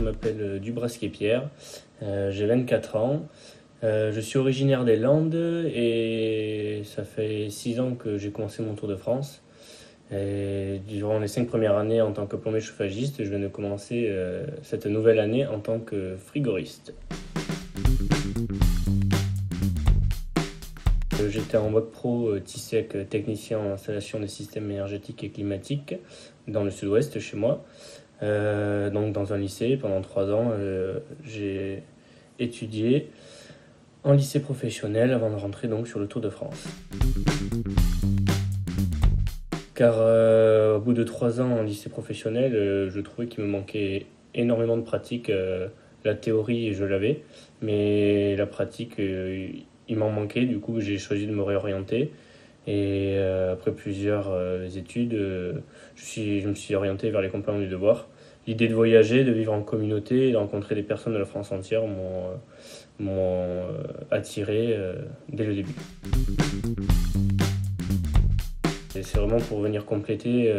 je m'appelle Dubrasquet-Pierre, j'ai 24 ans, je suis originaire des Landes et ça fait 6 ans que j'ai commencé mon Tour de France. Et durant les 5 premières années en tant que plombier chauffagiste, je viens de commencer cette nouvelle année en tant que frigoriste. J'étais en bac pro TISEC, technicien en installation des systèmes énergétiques et climatiques dans le sud-ouest chez moi. Donc dans un lycée pendant 3 ans, j'ai étudié en lycée professionnel avant de rentrer donc sur le Tour de France. Car au bout de 3 ans en lycée professionnel, je trouvais qu'il me manquait énormément de pratique. La théorie, je l'avais, mais la pratique, il m'en manquait. Du coup, j'ai choisi de me réorienter. Et après plusieurs études, je me suis orienté vers les compagnons du devoir. L'idée de voyager, de vivre en communauté et de rencontrer des personnes de la France entière m'ont attiré dès le début. Et c'est vraiment pour venir compléter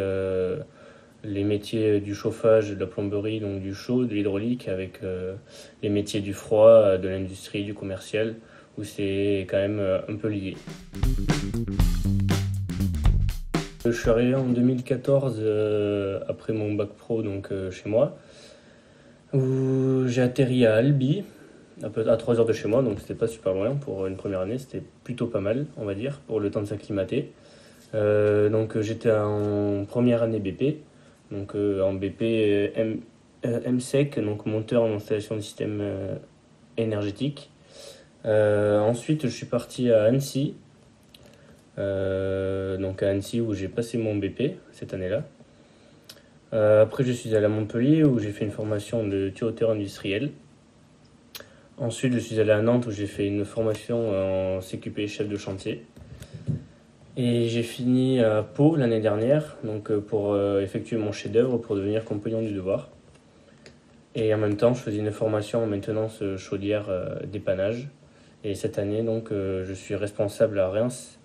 les métiers du chauffage, de la plomberie, donc du chaud, de l'hydraulique, avec les métiers du froid, de l'industrie, du commercial, où c'est quand même un peu lié. Je suis arrivé en 2014 après mon bac pro donc, chez moi, où j'ai atterri à Albi, à 3 heures de chez moi, donc c'était pas super loin pour une première année, c'était plutôt pas mal, on va dire, pour le temps de s'acclimater. Donc j'étais en première année BP, donc en BP MSEC, donc monteur en installation de système énergétique. Ensuite je suis parti à Annecy, donc à Annecy où j'ai passé mon BP cette année-là. Après je suis allé à Montpellier où j'ai fait une formation de tuyauteur industriel. Ensuite je suis allé à Nantes où j'ai fait une formation en CQP chef de chantier. Et j'ai fini à Pau l'année dernière, donc pour effectuer mon chef-d'œuvre pour devenir compagnon du devoir. Et en même temps, je faisais une formation en maintenance chaudière dépannage. Et cette année, donc, je suis responsable à Reims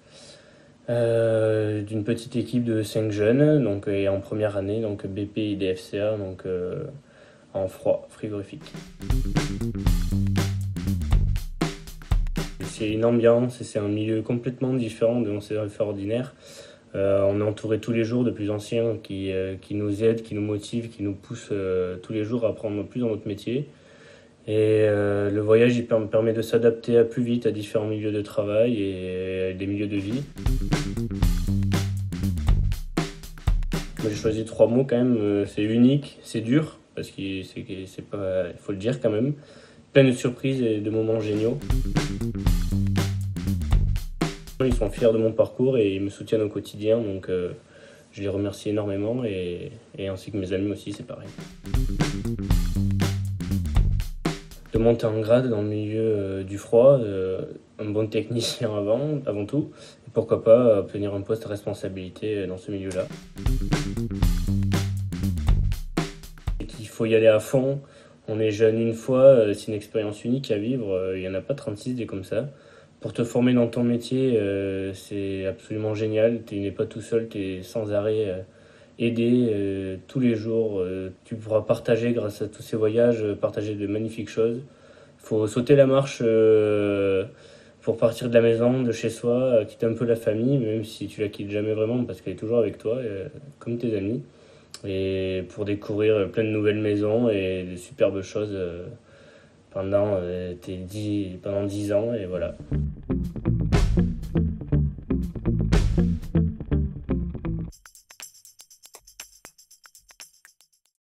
d'une petite équipe de 5 jeunes, donc, et en première année, donc BP IDFCA, donc en froid frigorifique. C'est une ambiance et c'est un milieu complètement différent de mon CFA ordinaire. On est entouré tous les jours de plus anciens qui nous aident, qui nous motivent, qui nous poussent tous les jours à apprendre plus dans notre métier. Et le voyage il permet de s'adapter à plus vite à différents milieux de travail et des milieux de vie. Moi, j'ai choisi 3 mots quand même, c'est unique, c'est dur, parce que c'est pas, il faut le dire quand même. Plein de surprises et de moments géniaux. Ils sont fiers de mon parcours et ils me soutiennent au quotidien, donc je les remercie énormément et ainsi que mes amis aussi, c'est pareil. De monter en grade dans le milieu du froid, un bon technicien avant tout, et pourquoi pas obtenir un poste à responsabilité dans ce milieu-là. Il faut y aller à fond, on est jeune une fois, c'est une expérience unique à vivre, il n'y en a pas 36 des comme ça. Pour te former dans ton métier, c'est absolument génial. Tu n'es pas tout seul, tu es sans arrêt aidé tous les jours. Tu pourras partager grâce à tous ces voyages, partager de magnifiques choses. Il faut sauter la marche pour partir de la maison, de chez soi, quitter un peu la famille, même si tu la quittes jamais vraiment parce qu'elle est toujours avec toi, comme tes amis. Et pour découvrir plein de nouvelles maisons et de superbes choses pendant 10 ans et voilà.